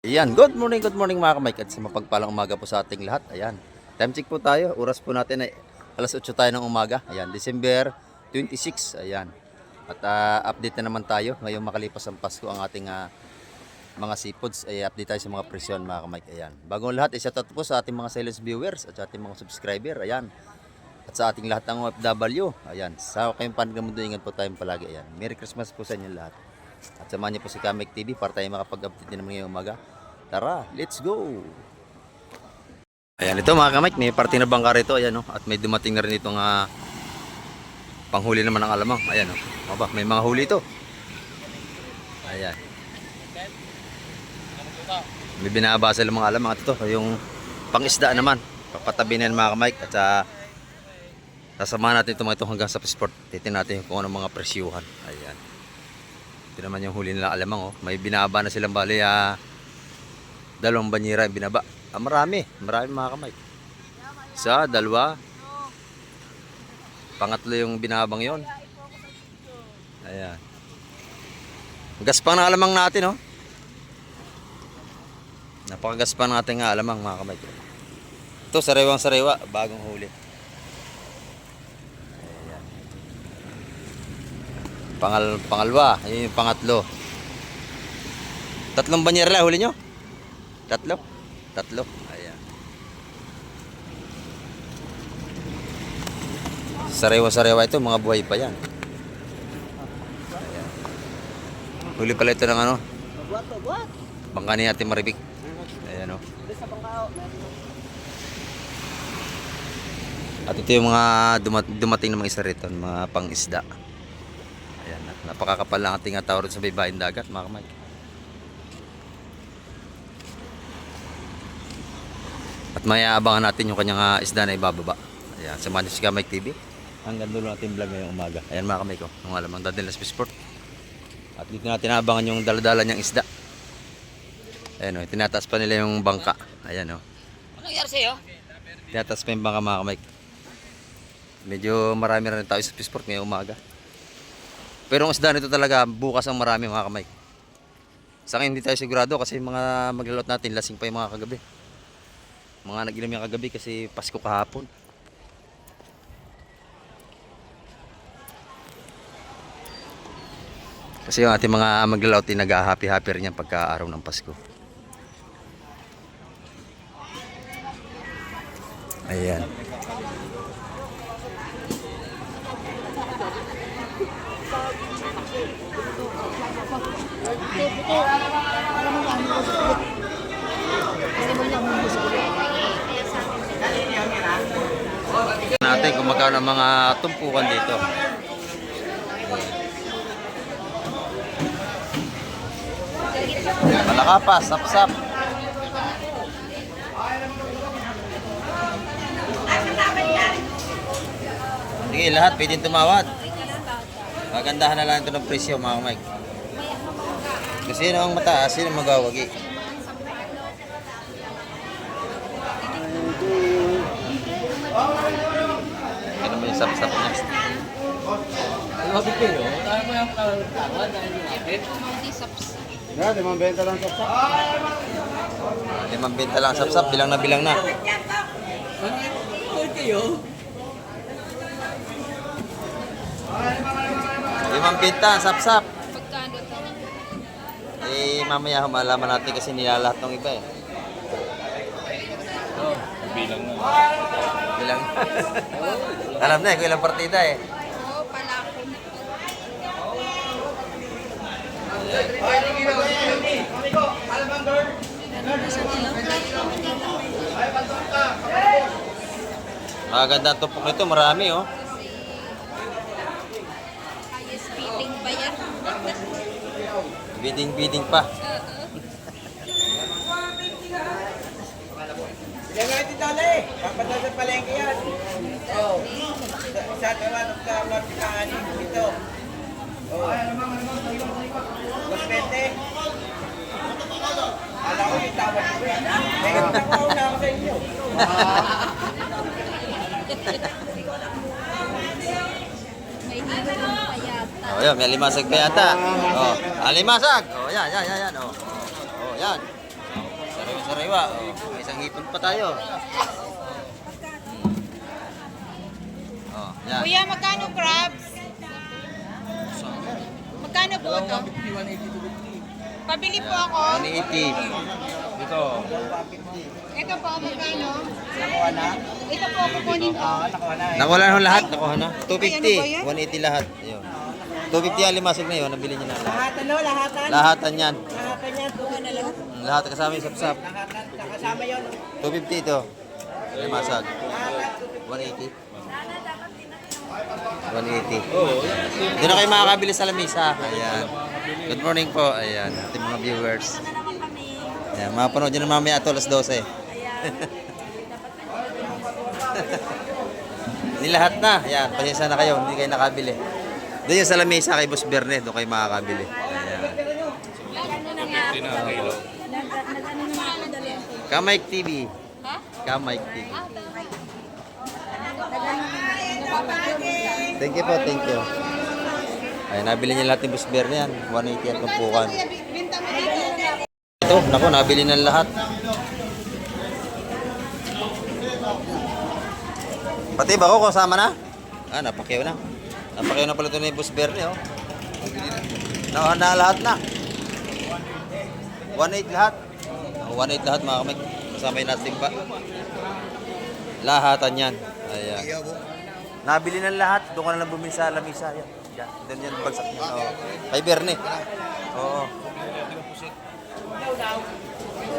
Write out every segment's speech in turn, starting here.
Ayan, good morning mga kamay at sa mapagpalang umaga po sa ating lahat. Ayan, time check po tayo. Oras po natin ay alas 8 tayo ng umaga. Ayan, December 26. Ayan. At update na naman tayo. Ngayong makalipas ang Pasko ang ating mga seafoods. Ay update tayo sa mga presyon mga kamay. Ayan. Bagong lahat, isa-shoutout po sa ating mga silent viewers at sa ating mga subscriber. Ayan. At sa ating lahat ng OFW. Ayan. Sa kayong panagamundo, ingat po tayong palagi. Ayan. Merry Christmas po sa inyo lahat. At samahan niyo po si Kamek TV para tayo makapag-update din ngayong umaga. Tara, let's go! Ayan, ito mga kamay, may parte na bangka rito. Ayan, oh, at may dumating na rin itong panghuli naman ng alamang. Ayan, oh. Aba, may mga huli ito. Ayan. May binabasa lang mga alamang. At ito, yung pangisda naman. Papatabi na yan mga kamay. At sasamahan natin ito mga ito hanggang sa Pisport. Titin natin kung anong mga presyuhan. Ayan. Ito naman yung huli nila alamang. Oh. May binaba na silang bali. Dalawang banyera yung binaba. Marami mga kamay. Isa, dalawa. Pangatlo yung binabang yon. Ayan. Gaspang na alamang natin, oh. Napakagaspang natin nga alamang mga kamay. Ito, sariwang sariwa. Bagong huli. Ayan. Pangalwa. Ayun yung pangatlo. Tatlong banyera lang huli nyo? Tatlo. Ayan. Sariwa-sariwa ito, mga buhay pa yan. Ayan. Huli pala ito ng ano? Bangka ni Ate Maribik. Ayan, o. At ito yung mga dumating na mga isa rito, mga pang-isda. Ayan. Napakakapal lang ating tawag sa baybayin dagat, mga kamay. At may aabangan natin yung kanyang isda na ibababa. Ayan, samahan niyo si Kamek TV. Hanggang dulo natin vlog ngayong umaga. Ayan mga kamay ko, yung alamang dadalhin sa Pisport. At dito natin aabangan yung daladala niyang isda. Ayan o, tinataas pa nila yung bangka. Ayan o. Anong nangyari sa'yo? Tinataas pa yung bangka mga kamay. Medyo marami rin tayo sa Pisport ngayong umaga. Pero ang isda nito talaga bukas ang marami mga kamay. Sa akin hindi tayo sigurado kasi mga maglalot natin lasing pa yung mga kagabi. Mga nag-inom yung kagabi kasi Pasko kahapon. Kasi yung ating mga maglalauti nag-happy-happy rin yan pagka araw ng Pasko. Ayan. Natin kung magkano ang mga tumpukan dito. Malaka pa, sap-sap. Sige, lahat pwedeng tumawad. Magandahan na lang ito ng presyo mga kamay. Kasi sino ang mataas, sino ang magawagi. Yan naman yung sap-sap niya. Mabit kayo? Kaya mo yung tawad dahil lumapit? Yeah, 5 lang sapsap. 5 lang sap-sap, bilang na. Mabit kayo? 5 sap-sap. Pagkano to? Mamaya humalaman natin kasi nilalahat ng iba eh. Bilang na. Bilang. Alam na eh, kung ilang partida eh. Oo, palako na po. Maganda ang tupok nito, marami oh. Highest bidding pa yan. Bidding pa. Ilang nga ito dali. Papadala sa palengke yan. Oo. Sa kawan of the Martikaani. Ito. Oo. Guspete. Alam ko yung tawad ko yan. May nakauna ako sa inyo. May hihirong pa yata. Oh, yan, may limasag pa yata. Oh, alimasag. Oh, yan. Oh, yan. sariwa. Oh, may isang hipon pa tayo. Oh, yan. Kuya, magkano crabs? Magkano po ito? Pabili po ako. 180. Dito. Ito po, magkano? Nakuha na? Ito po, kukunin ko. Nakuha na. Nakuha na lahat. Nakuha na. Ay, ano ba 250. yan? 180 lahat. Ayun. 250 ang limasog na yun. Nabili niya na lahat. Lahatan no, lahatan. Lahatan yan. Lahatan yan. Kuha na lahat. Lahat kasama yung sapsap. Lahatan, kasama yun. 250 ito. Limasag. 180. 180. Doon na kayo makakabili sa lamisa. Ayan. Good morning po. Ayan. Ating mga viewers. Ayan. Mapanood nyo na mamaya ito alas 12. Hindi lahat na. Ayan. Pasensya na kayo. Hindi kayo nakabili. Doon yung sa lamisa kay Boss Berne. Doon kayo makakabili. Ayan. Kamike TV. Ha? Kamike TV. Nagano Thank you po, thank you. Ay, nabili niya lahat ng Boss Berne yan. 180 at tumpukan. Binta mo dito. Ito, naku, nabili ng lahat. Pati ba ako kasama na? Ah, napakyaw na. Napakyaw na pala ito ni Boss Berne, oh. Na lahat na. 1.8 lahat. 1.8 lahat, mga kamay. Kasama yung natin pa. Lahatan yan. Ayan. Nabili ng lahat. Doon ka na lang bumili sa lamisa. Yan. Yan. Doon yan bagsak niya. Oo. Kay Berne. Oo.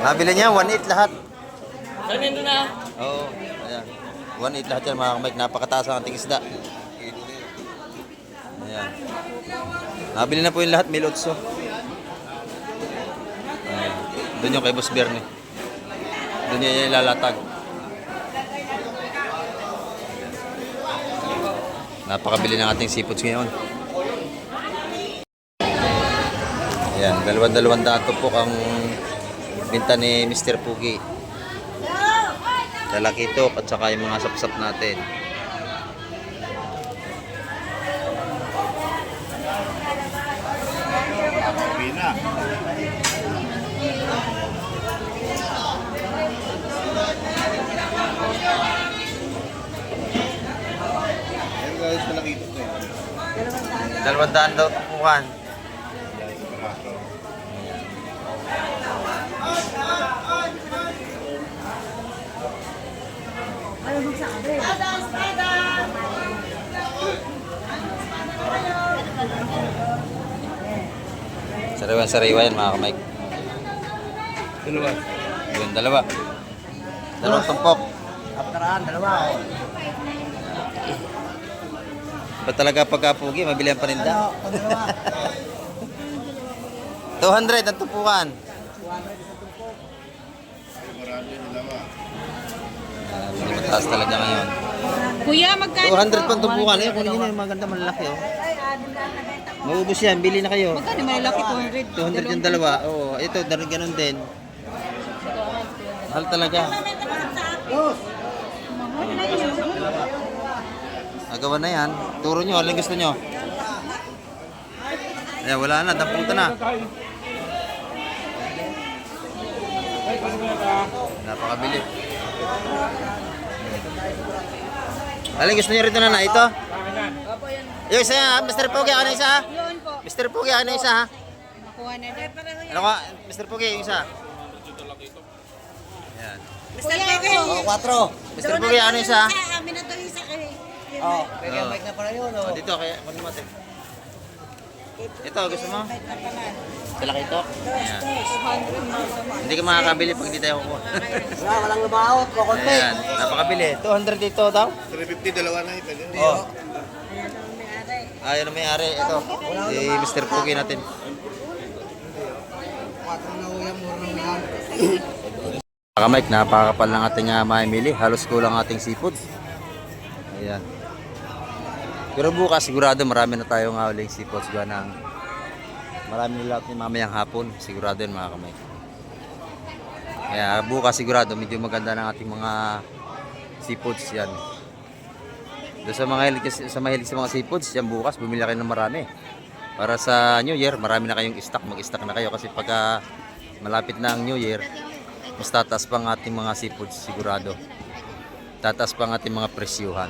Nabili niya, 1.8 lahat. Saan yun doon na? Oo. Ayan. 1.8 lahat yan, mga kamay. Napakataas ang ating isda. Ayan. Nabili na po yung lahat, Milotso. Ayan. Doon yung kay Boss Berne. Doon yung ilalatag. Napakabili ng ating seafoods ngayon. Ayan, 200 po ang binta ni Mr. Pugi. Dalakitok at saka yung mga sapsap natin. Dalawandaan daw tupukan. Sariwan-sariwa yan, mga kamay. Dalawa. Yun, dalawa. Dalawang tumpok. Kaptaraan, dalawa. Ba't talaga pagkapugi, mabili ang paninda? Dalawa. 200 ang tumpukan. Mataas talaga ngayon. Kuya, magkano 200 pang tumpukan. Eh, kunin nyo yung maganda malalaki, oh. Maubos yan, bili na kayo. Magkano malaki 200 200? yung dalawa. Oo, ito, ganun din. Mahal talaga. Nagawa na yan. Turo nyo, alin gusto nyo? Ayan, wala na, damputa na. Napakabili. Alin gusto nyo rito na ito? Yung isa, Mr. Pogi, ano isa ha? Yun po. Mr. Pogi, ano isa ha? Nakuha na din. Ano ka, Mr. Pogi, yung isa? Ayan. Kuya, Oh, 4. Mr. Pogi, ano isa ha? Amin na to isa kayo. Oh, kaya bike na pala yun, Oh, oh. dito, kaya kunin mo ate. Ito, gusto mo? Sila kayo ito? Ayan. Hindi ka makakabili pag hindi tayo kukuha. Wala, walang lumaot. Kukunti. Ayan, napakabili. 200 dito daw? 350, dalawa na ito. Oh. Ayun ang may-ari. Ito. Si Mr. Pogi natin. 4 na uyam, mura na yan. Mga Mike, napakapal ng ating mamimili. Halos kulang ating seafoods. Ayan. Pero bukas sigurado marami na tayong uling seafoods. Gawa ng marami na lahat ni mamayang hapon. Sigurado yun, mga kamay. Kaya bukas sigurado medyo maganda ng ating mga seafoods yan. Doon sa mga mahilig sa mga seafoods, yan bukas bumili kayo ng marami. Para sa New Year, marami na kayong stock. Mag-stock na kayo kasi pagka malapit na ang New Year, mas tataas pa ang ating mga seafoods sigurado. Tataas pa ang ating mga presyuhan.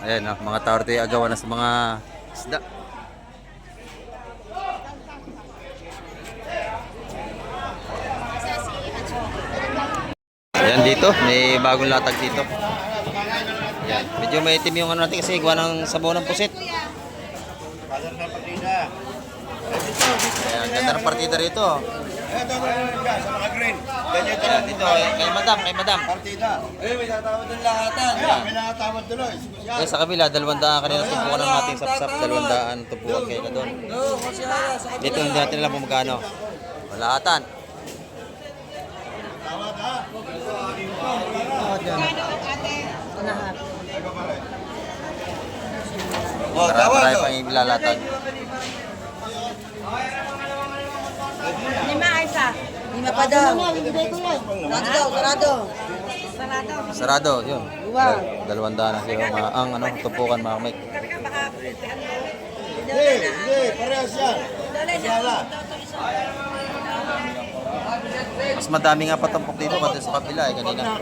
Ayan, mga tao rito ay agawan na sa mga isda. Ayan dito, may bagong latag dito. Ayan, medyo may itim yung ano natin kasi gawa ng sabaw ng pusit. Pasar na partida. Ayan, ganda ng partida rito. Ito sa mga green. Ganyan Ayan, dito, kay madam. partida. May tatawad ng lahatan. May nakatawad tuloy. Ayan, sa kabila, 200 kanina tumpukan ng ating sapsap, 200 tumpukan kayo na doon. Dito hindi natin alam kung magkano. Malahatan. Oh, tawad. Marami pang ilalatag. Lima isa. Lima pa daw. Sarado daw, sarado. Sarado, yun. 200 na sila. Ang ano, tumpukan mga Mike. Hindi, parehas yan. Sala. Mas madami nga patampok dito kasi sa kabila kanina.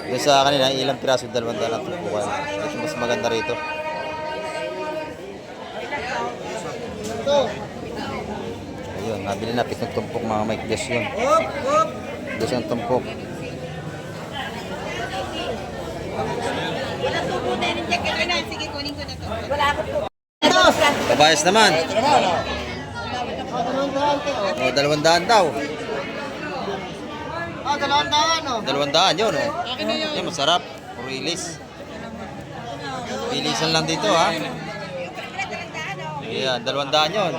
Doon sa kanina, ilang piraso 200 na tumpukan. Ito mas maganda rito. Ayun, nabili na 7 tumpok mga Mike. Dos yun. Dos ang tumpok. Sige, kunin ko na to. Wala ako po. Kabayas naman. O, 200 daw. 200 yun, oh. Yan, masarap. Rilis. Pilisan lang dito, ha. Yan, 200 yun.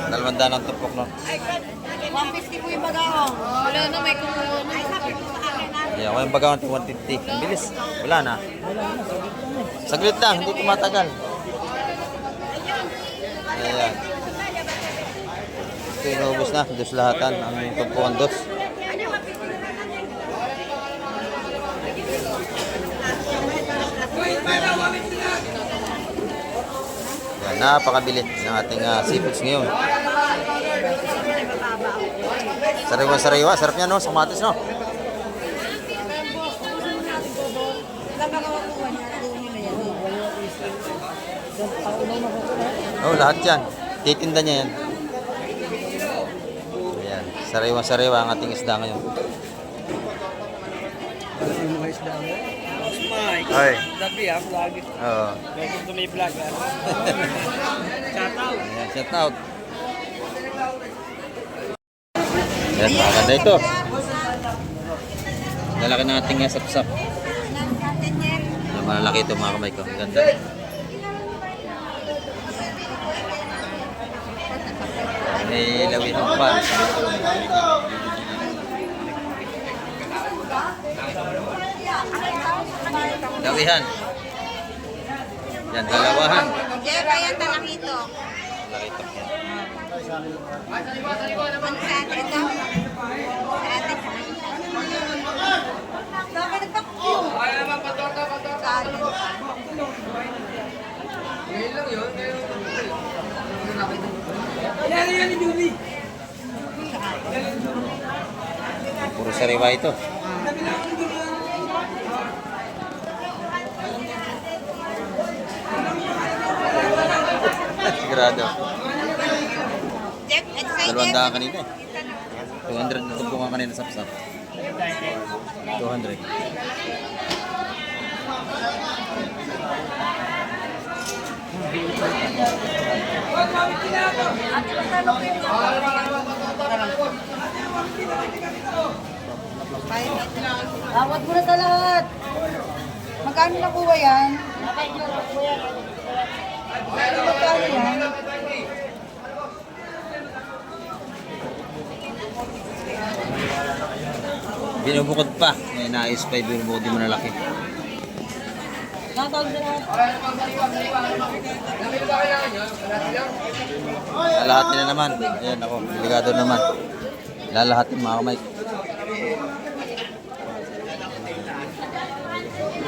Dalawandaan ang tupok, no? 150 po yung bagahong. Wala na, may kumuha na. Yan, kung yung bagawan, 150. Ang bilis. Wala na. Saglit lang, hindi tumatagal. Ayan. Ito inuubos na, dos lahatan. Ang tumpukan dos. Yan, napakabili ng ating seafoods ngayon. Sariwa-sariwa, sarap niya, no? Samatis, no? Oh, lahat yan. Titinda niya yan. Ayan, sariwa-sariwa ang ating isda ngayon. Ay. Sabi vlog. Oo. Welcome to my vlog. Shout out. Ayan, shout out. Ayan, maganda ito. Lalaki ng ating sapsap. Ayan, malalaki ito mga kamay ko. Ganda. May lawin pa. Lawihan. Yan, dalawahan. Jeba yan talakito. Nakita ko yan. Ang sa atin ito. Sa atin. Bakit nagpakyo? Sa atin. Puro sariwa ito. Sigurado. Jeff, excited. 200 kanina eh. 200 na tumpungan kanina sa sapsap. 200. Awat mo na sa lahat. Magkano nakuha yan? Magkano yan? Binubukod pa. May nais pa yung binubukod yung malalaki. Nakatawag sa lahat. Lalahatin na naman. Ayan ako, delikado naman. Lalahatin mga kamay.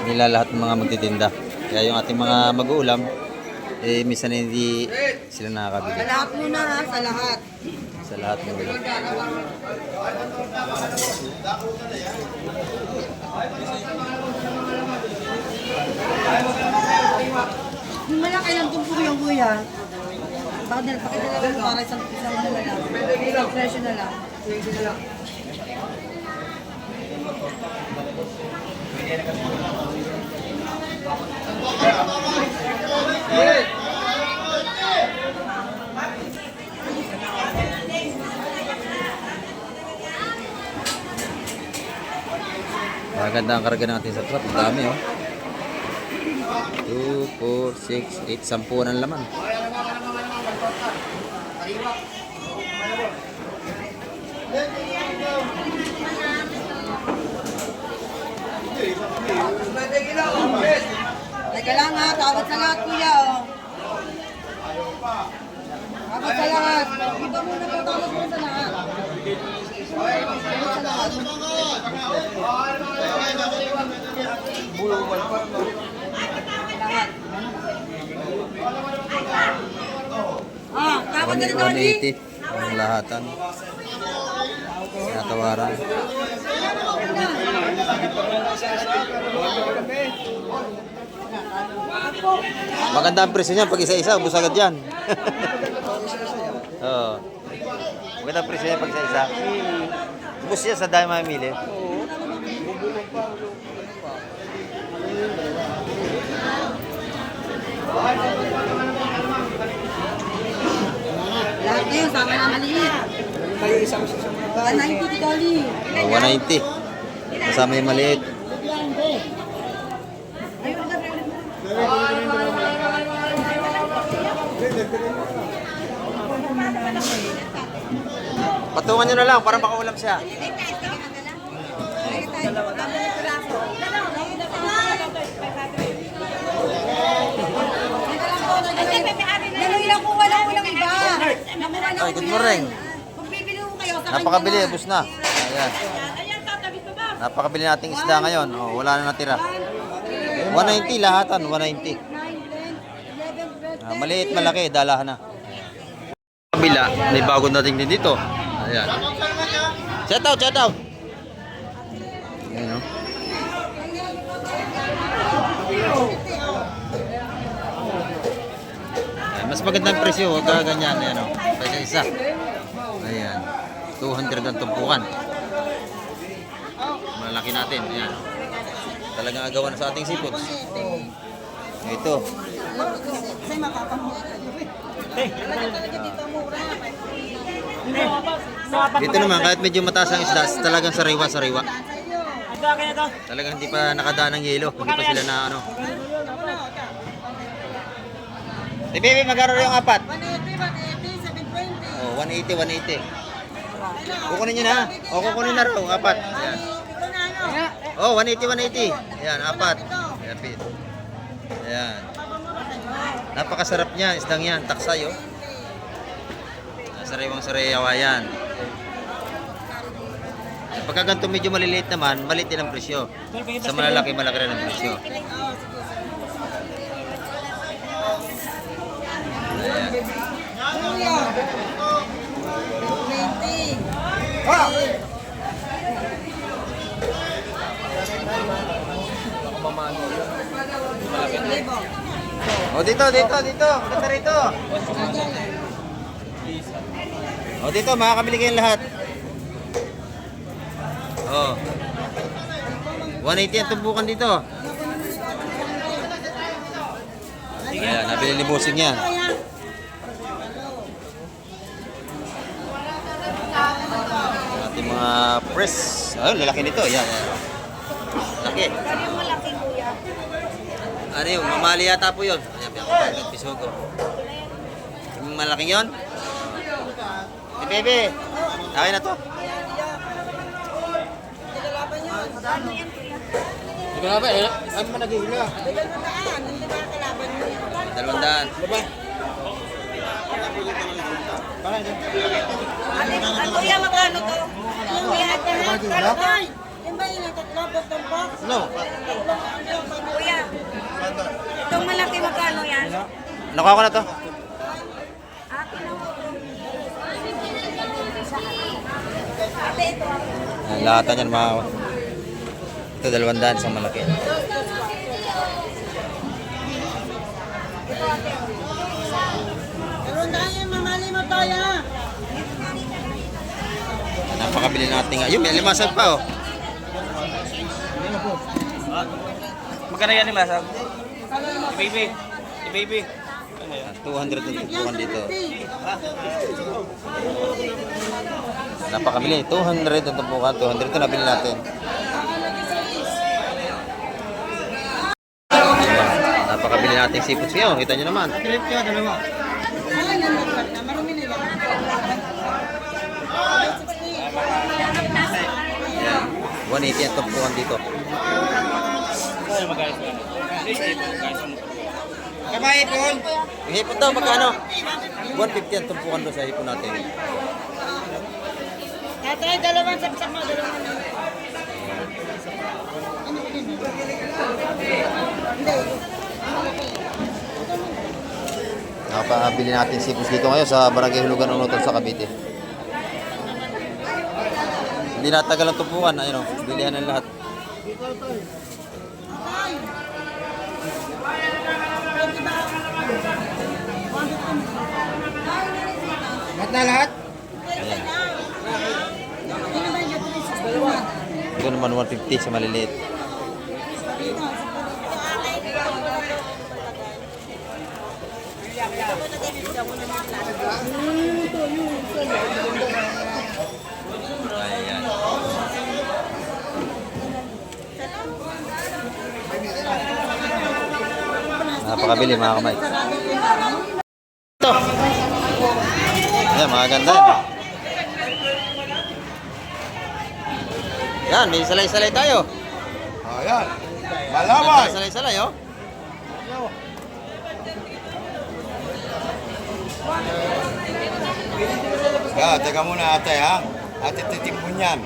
nila lahat ng mga magtitinda. Kaya yung ating mga mag-uulam, eh, minsan hindi sila nakakabili. Sa lahat muna ha, sa lahat. Sa lahat ng ulam. Yung malaki lang itong yung kuya. Pakidala mo para isang ano na lang. Presyo na lang. Maganda ang karga natin sa truck. Ang dami oh. 2, 4, 6, 8, 10 ng laman. Teka lang ha, tawag sa lahat kuya oh. Tawag sa lahat. Iba muna po, tawag mo sa lahat. Tawag sa lahat. Lahat. Ah, tawag na rin Dolly. 180 ang lahatan. Natawaran. Maganda ang presyo niyan. Pag isa-isa, ubus agad yan. Oo. Maganda ang presyo niyan pag isa-isa. Ubus yan sa dahil mamili. Lahat na yun, sama na maliit. 190 ki Dolly. 190. Kasama yung maliit. Ayun na, Patungan nyo na lang para makaulam siya. Ganun lang po, wala ko lang iba. Nakuha na Ay, good morning. Kung bibili ko kayo, sa Napakabili, kanya na. ubus na. Ayan. Napakabili nating isda ngayon. Oh, wala na natira. 190 lahatan, 190. 9, 10, 11, 12, Maliit, malaki, dalahan na. Kabila, may bagong dating din dito. Ayan. Shout out, shout out. Ayan, oh. Ayan, mas magandang presyo, huwag ka ganyan. Ayan, oh. Pwede isa. Ayan. 200 ang tumpukan. Malaki natin. Ayan. Talagang agawan sa ating seafoods. Ito. Kasi makakamura. Dito naman, kahit medyo mataas ang isda, talagang sariwa-sariwa. Talagang hindi pa nakadaan ng yelo. Hindi pa sila na ano. Hey, baby, magkano yung apat? 180, 180, 720. Oh, 180, 180. Kukunin nyo na. O, kukunin na raw, apat. Ayan. Oh, 180, 180. Ayan, apat. Ayan, pit. Ayan. Napakasarap niya, isdang yan. Taksay, oh. Sariwang sariyawa yan. Pagka ganito medyo maliliit naman, maliit din ang presyo. Sa malalaki, malaki rin ang presyo. Ayan. Kuya. 20. O, dito, dito, dito. Maganda rito. O, dito, makakabili kayong lahat. O. 180 ang tumbukan dito. Ayan, nabili ni Busing yan. Ating mga press. Ayun, lalaki nito. Yan. Laki. Yung malaki kuya. Ano yun? Mamali yata po yun. Ayan, pinakapagod pisogo. Yung malaking yun? Si Bebe. Akin na to. Nilalaban yun. Ano yan kuya? Hindi ka na ba? Ano man nag-ihila? 200, hindi ba kalaban mo yan? 200. Diba? Kuya, magkano to? Kuya, ba yun? Tatlo, tatlong box? No. Kuya, itong malaki magkano yan? Nakuha ko na to. Akin na. Ate, ito. Ayan, lahatan yan mga... Ito, 200 sa malaki. Meron tayo, mamali mo tayo. Napakabili natin nga. Yung may limasag pa oh. Magkano yan ni Masag? Baby. Baby. 200 ang tumpukan dito. Napakabili. 200 ang tumpukan. 200 ito nabili natin. Ayan. Napakabili natin seafood ngayon. Kita nyo naman. Marami na lang. Ayan. 180 ang tumpukan dito. Kabahay po. Yung hipon daw, magkano? 150 ang tumpukan doon sa hipon natin. Tatay, dalawang sapsak mo, dalawang ano. Nakapabili natin seafood dito ngayon sa Barangay Hulugan Unutol sa Cavite. Hindi natagal ang tumpukan. Ayun o, bilihan ng lahat. Lahat na lahat? Ayan. Ito naman 150 sa maliliit. Ayan. Napakabili mga kamay. Ito. Ayan, mga ganda yan. Yan, may salay-salay tayo. Ayan. Ganda, salay-salay oh. Teka muna ate ha. Ate titimpun yan.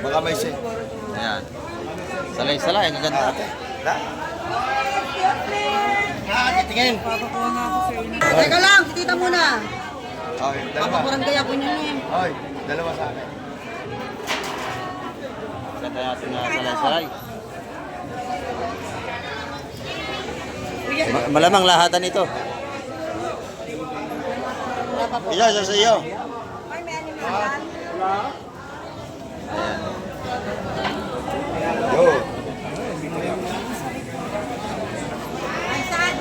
Baka may si... Ayan. Salay-salay, ang ganda. Ate tingin. Teka lang, titita muna. Okay, dalawa. Papakurang kaya po niya eh. Okay, dalawa sa akin. Ganda natin na salay-salay. Malamang lahatan ito. Isa sa iyo. Ay, may animal yan. Ayan. Yo. Ay, saan?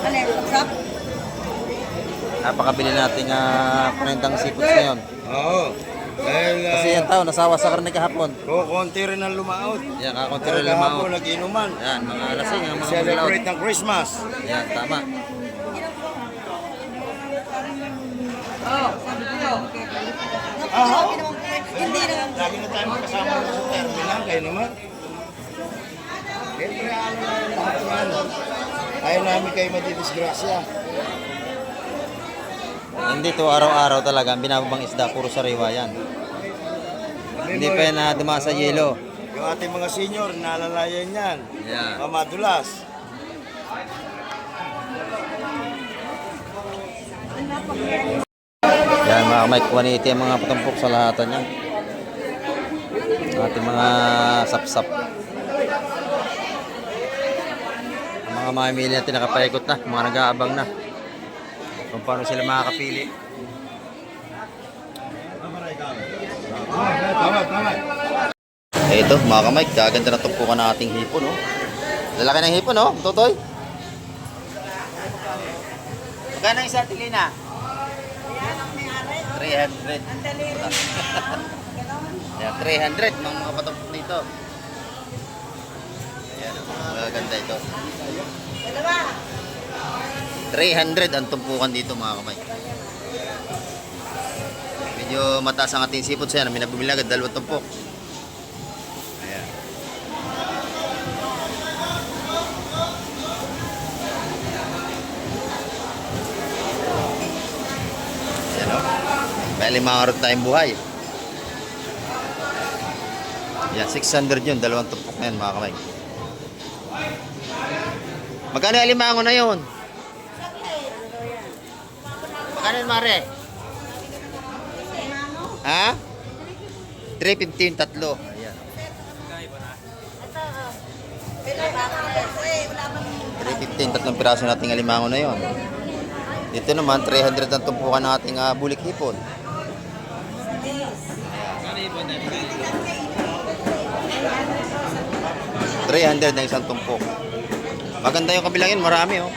Ano yun, sapsak? Napakabili natin panindang seafoods ngayon. Oo. Dahil Kasi yan tao, nasawa sa karne kahapon. konti rin ang lumaot. Yan, kakunti Dahil rin lamang. kahapon nag-inuman. Yan, mga lasing, mga maglaw. Celebrate ng Christmas. Yan, tama. Aha. Hindi naman. Lagi na tayo magkasama sa terminal. Kayo naman. Siyempre, ano na lahat yan. Ayaw namin kayo madidisgrasya. Hindi to araw-araw talaga, binababang isda, puro sariwa yan. Hindi pa yan na dumaan sa yelo. Yung ating mga senior, nalalayan yan. Yan. Pamadulas. Yan mga Mike, 180 ang mga patumpok sa lahatan yan. Ating mga sapsap. Ang mga mamimili natin nakapaikot na, mga nag-aabang na. Kung paano sila makakapili. Eh ito mga kamay, gaganda na tumpukan ng ating hipon oh. Lalaki ng hipon oh, Totoy. Magkano ang isa tilina? 300. Yan, 300 mga patumpok dito. Ayan, magaganda ito. 300 ang tumpukan dito mga kamay. Medyo mataas ang ating sipot sa yan. May nabumili agad, 2 tumpok. Ayan. Ayan o. May 5 araw tayong buhay. Yan, 600 yun. Dalawang tumpok na yun, mga kamay. Magkano yung alimango na yun? Magkano yun, Mare? Ha? 350 yung tatlo. Ayan. 350 yung tatlong piraso nating alimango na yun. Dito naman, 300 ang tumpukan ng ating bulik hipon. 300 na isang tumpok. Maganda yung kabilang yun, marami oh.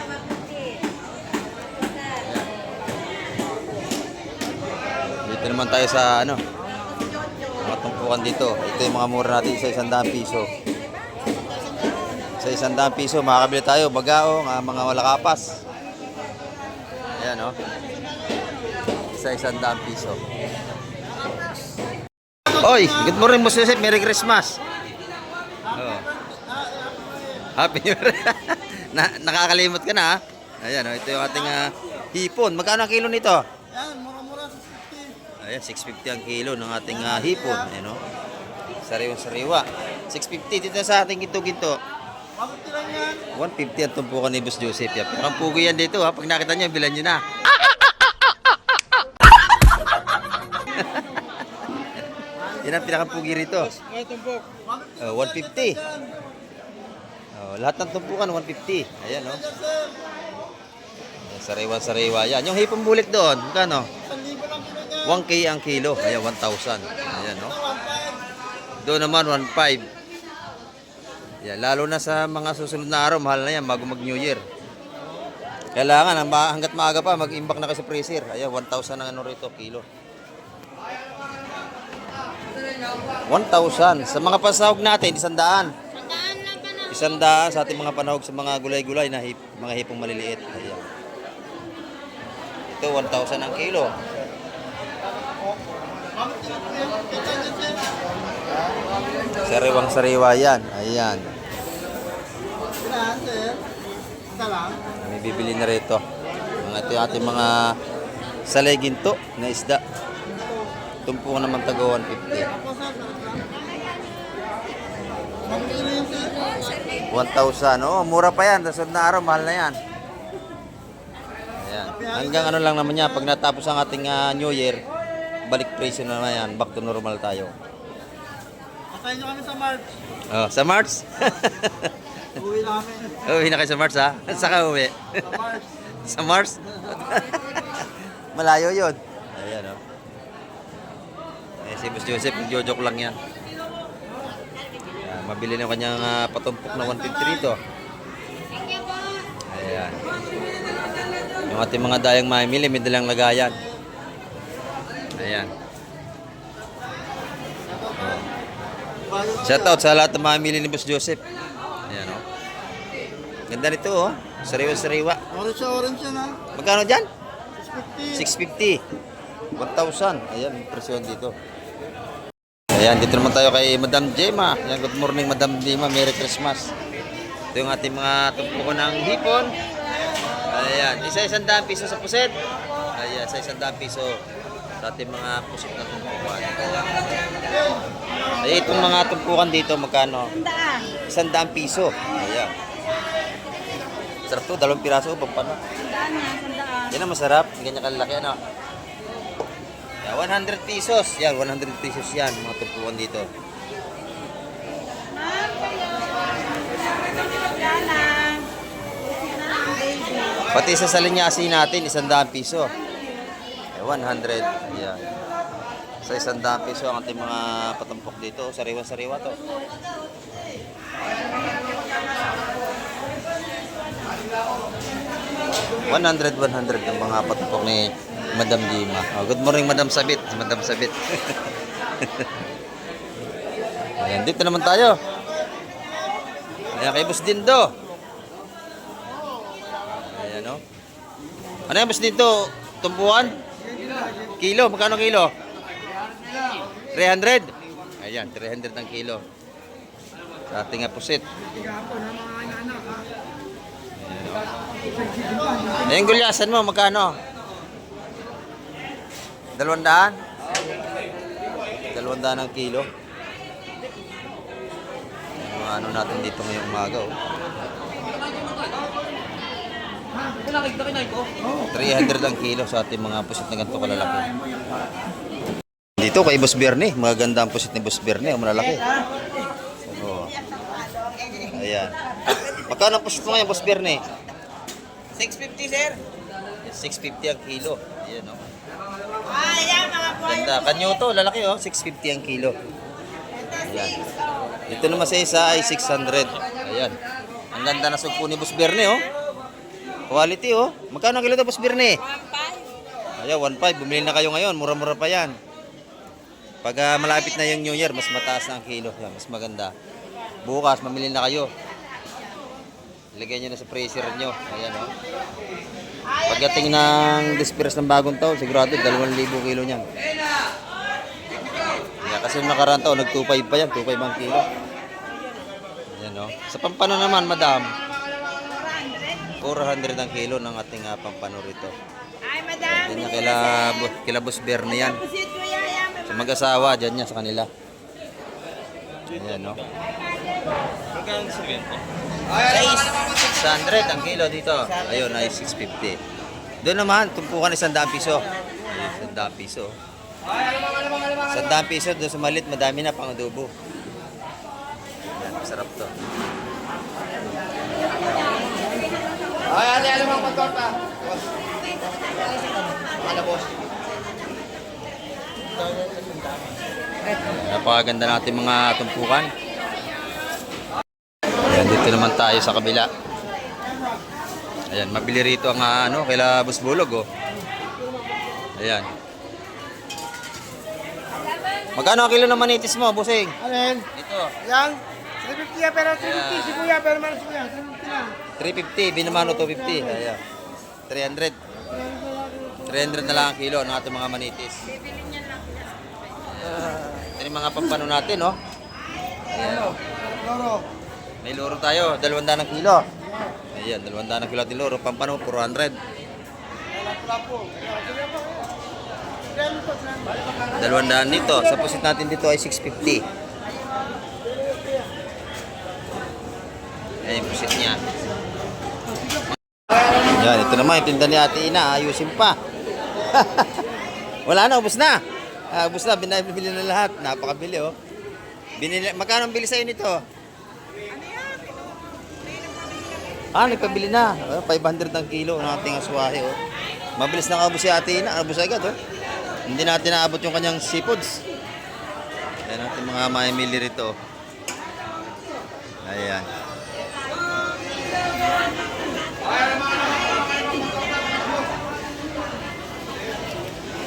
Dito naman tayo sa ano, mga tumpukan dito. Ito yung mga mura natin sa 100 piso. Sa 100 piso, makakabili tayo bagao, mga wala kapas. Ayan oh. Sa 100 piso. Oy, good morning Boss Joseph, Merry Christmas. Oh. Happy New Year. Nakakalimot ka na ha. Ayan oh, ito yung ating hipon. Magkano ang kilo nito? Yan, mura-mura, 650. Ayan, 650 ang kilo ng ating hipon. Ayan oh. Sariwa-sariwa. 650 dito sa ating ginto-ginto. 150 lang yan. 150 ang tumpukan ni Boss Joseph. Yan. Pero ang pugo yan dito ha. Pag nakita nyo, bilan nyo na. Yan ang pinakapugi rito. May tumpok. 150. Lahat ng tumpukan 150. Ayan oh. Sariwa-sariwa yan. Yung hipong bulik doon, magkano? 1K ang kilo. Ayan, 1,000. Ayan oh. Doon naman 1,500. Yan, lalo na sa mga susunod na araw, mahal na yan bago mag New Year. Kailangan, hanggat maaga pa, mag-imbak na kayo sa freezer. Ayan, 1,000 ang ano rito, kilo. 1,000. Sa mga pasahog natin, 100. 100 sa ating mga panahog sa mga gulay-gulay na mga hipong maliliit. Ayan. Ito, 1,000 ang kilo. Sariwang-sariwa yan. Ayan. May bibili na rito. Ito yung ating mga salay ginto na isda. Tumpo naman tago 150. 1,000. Oh, mura pa yan. Sunod na araw, mahal na yan. Ayan. Hanggang ano lang naman yan. Pag natapos ang ating New Year, balik presyo na naman yan. Back to normal tayo. Patayin nyo kami sa March. Oh, sa March? Uwi na kami. Uwi na kayo sa March ha? Saka uwi? Sa March. Sa Mars? Malayo yun. Ayan o. Si Boss Joseph, joke lang yan. Ayan, mabili na yung kanyang patumpok na 150 rito. Ayan. Yung ating mga dayang mamimili, may dalang lagayan. Ayan. Shout out sa lahat ng mamimili ni Boss Joseph. Ayan o. Ganda nito oh. Sariwa-sariwa. Orange yan ha. Magkano dyan? 650. 650. 1,000. Ayan, presyon dito. Ayan, dito naman tayo kay Madam Gemma. Ayan, good morning Madam Gemma. Merry Christmas. Ito yung ating mga tumpuko ng hipon. Ayan, isa-100 piso sa puset. Ayan, isa-100 piso sa ating mga puset na tumpukan. Ayan, itong mga tumpukan dito, magkano? 100 piso. Ayan. Sarap to, 2 piraso, pampano. Yan ang masarap, ganyan kalaki ano. Yeah, 100 pesos. Yan, 100 pesos yan, mga tumpukan dito. Pati sa salinyasi natin, 100 piso. 100, yan. Sa 100 piso ang ating mga patumpok dito. Sariwa-sariwa to. 100 ang mga patumpok ni Madam Gemma. Oh, good morning Madam Sabit. Madam Sabit. Ayan, dito naman tayo. Ayan, kay Boss Dindo. Ayan o. Ano yung Boss Dindo? Tumpuan? Kilo? Magkano kilo? 300? Ayan, 300 ang kilo. Sa ating pusit. Ayan, gulyasan mo, magkano? 200? 200 ang kilo. mga ano natin dito ngayong umaga. Oh. 300 ang kilo sa ating mga pusit na ganito kalalaki. Dito kay Boss Bernie, magaganda ang pusit ni Boss Bernie, ang malalaki. Oh. Ayan. Magkano ang pusit mo ngayon, Boss Bernie? 650, sir. 650 ang kilo. Ayan, oh. Ayan, mga boy. Ganda. Kanyo to, lalaki, oh. 650 ang kilo. Ayan. Dito naman sa isa ay 600. Ayan. Ang ganda na sugpo ni Boss Bernie, oh. Quality, oh. Magkano ang kilo to, Boss Bernie? 1.5. Ayan, 1.5. Bumili na kayo ngayon. Mura-mura pa yan. Pag malapit na yung New Year, mas mataas na ang kilo. Yan, mas maganda. Bukas, mamili na kayo. Ilagay nyo na sa freezer nyo. Ayan, oh. Pagdating ng disperas ng bagong taon, sigurado 2,000 kilo niyan. Ayan, kasi nakaraan taon, nag-2.5 pa yan. 2.5 ang kilo. Ayan, oh. Sa pampano naman, madam, 400 ang kilo ng ating pampano rito. Ay, madam. Yan yung kila Boss Bernie yan. Pusit ko yan. Sa mag-asawa, dyan niya sa kanila. Ayan, no? Magkano sa bento? 600 ang kilo dito. Ayun, ay 650. Doon naman, tumpukan 100 piso. Ayun, 100 piso. 100 piso, doon sa malit, madami na pang adobo. Ayan, masarap to. Ay, alam ang pagkorta. Ano, boss? Napakaganda natin mga tumpukan. Ayan, dito naman tayo sa kabila. Ayan, mabili rito ang kaila Boss Bulog, oh. Ayan. Magkano ang kilo ng manitis mo, Busing? Alin? Ito, Yan. 350 yan, pero 350 si kuya, pero malas kuya. 350 lang. 350, binamano 250. Ayan. 300. 300 na lang ang kilo ng ating mga manitis. Ito yung mga pampano natin, no? Ayan. Loro. May loro tayo, 200 ang kilo. Ayan, 200 ang kilo ating loro. Pampano, 400. 200 nito. Sa pusit natin dito ay 650. Ayan yung pusit niya. Yan, ito naman, yung tinda ni Ate Ina, ayusin pa. Wala na, ubos na. Ubos na, binibili na lahat. Napakabili, oh. Magkano ang bili sa'yo nito? Nagpabili na. 500 ang kilo ng ating aswahe, oh. Mabilis na kaubos si Ate Ina, ubos agad, oh. Hindi natin naabot yung kanyang seafoods. Ayan natin mga maimili rito. Ayan.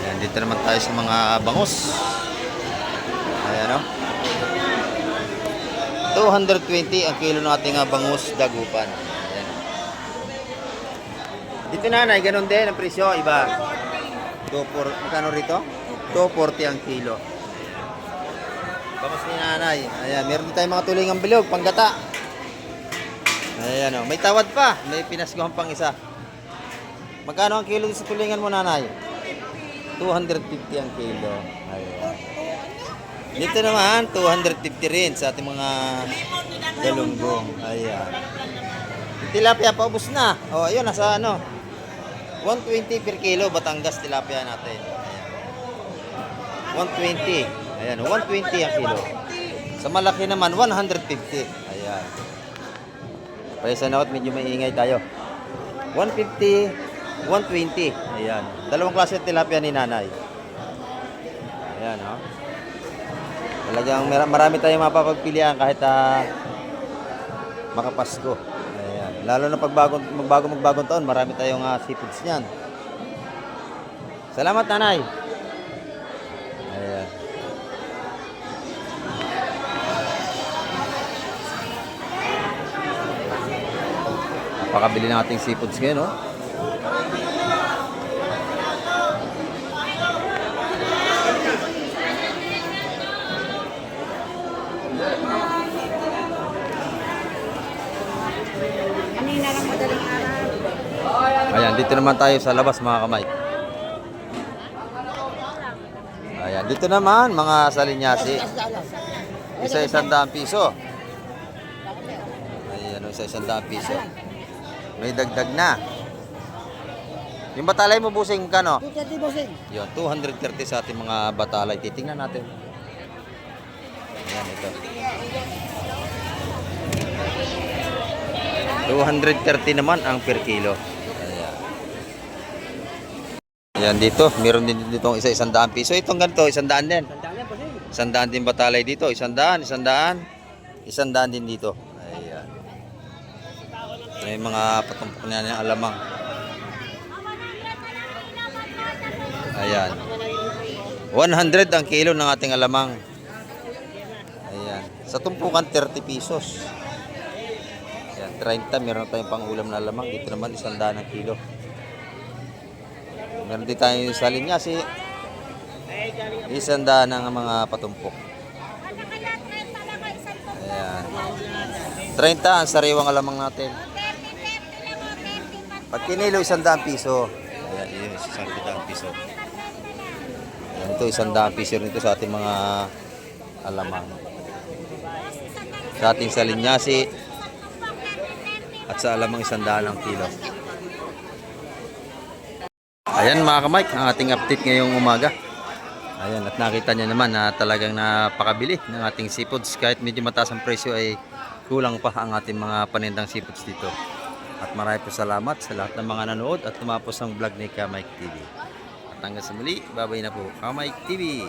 Ayan, dito naman tayo sa mga bangus. Ayan, oh. 220 ang kilo ng ating bangus dagupan. Ayan. Dito nanay, ganun din ang presyo, iba. 240, magkano rito? 240 ang kilo. Bangus ni nanay. Ayan, meron din tayong mga tulingang bilog, panggata. Ayan, oh. May tawad pa. May pinaskuhan pang isa. Magkano ang kilo sa tulingan mo, nanay? 250 ang kilo. Ayan. Dito naman, 250 rin sa ating mga galunggong. Ayan. Tilapia, paubos na. O, ayun, nasa 120 per kilo, Batangas tilapia natin. Ayan. 120. Ayan, 120 ang kilo. Sa malaki naman, 150. Ayan. Paisa na medyo maingay tayo. 150, 120. Ayan. Dalawang klase ng tilapia ni nanay. Ayan, oh. Talagang marami tayong mapapagpilian kahit makapasko. Ayan. Lalo na pag magbagong taon, marami tayong seafoods niyan. Salamat, nanay. Ayan. Napakabili ng ating seafoods ngayon, no? Kanina lang madaling araw. Ayan, dito naman tayo sa labas, mga kamay. Ayan, dito naman, mga salinyasi. Isa-100 piso. isa 100 piso. May dagdag na. Yung batalay mo, busing, kano? 230 bossing. Yun, 230 sa ating mga batalay. Titingnan natin. Ayan, ito. 230 naman ang per kilo. Ayan. Ayan dito. Meron din dito isa 100 piso. Itong ganito, 100 din. 100 din batalay dito. 100, 100. 100 din dito. Ayan. May mga patumpok na ng alamang. Ayan. 100 ang kilo ng ating alamang. Ayan. Sa tumpukan, 30 pesos. Ayan, 30. Meron tayong pang-ulam na alamang. Dito naman, 100 ang kilo. Meron din tayong sa linyasi. 100 ng mga patumpok. Ayan. 30 ang sariwang alamang natin. Pag kinilo, 100 piso. Ayan, yun, 100 piso. Ayan, ito, 100 piso nito sa ating mga alamang. Sa ating salinyasi at sa alamang 100 ang kilo. Ayan mga kamike, ang ating update ngayong umaga. Ayan, at nakita niyo naman na talagang napakabili ng ating seafoods. Kahit medyo mataas ang presyo ay kulang pa ang ating mga panindang seafoods dito. At marami po salamat sa lahat ng mga nanood at tumapos ang vlog ni Kamike TV. At hanggang sa muli, babay na po, Kamike TV.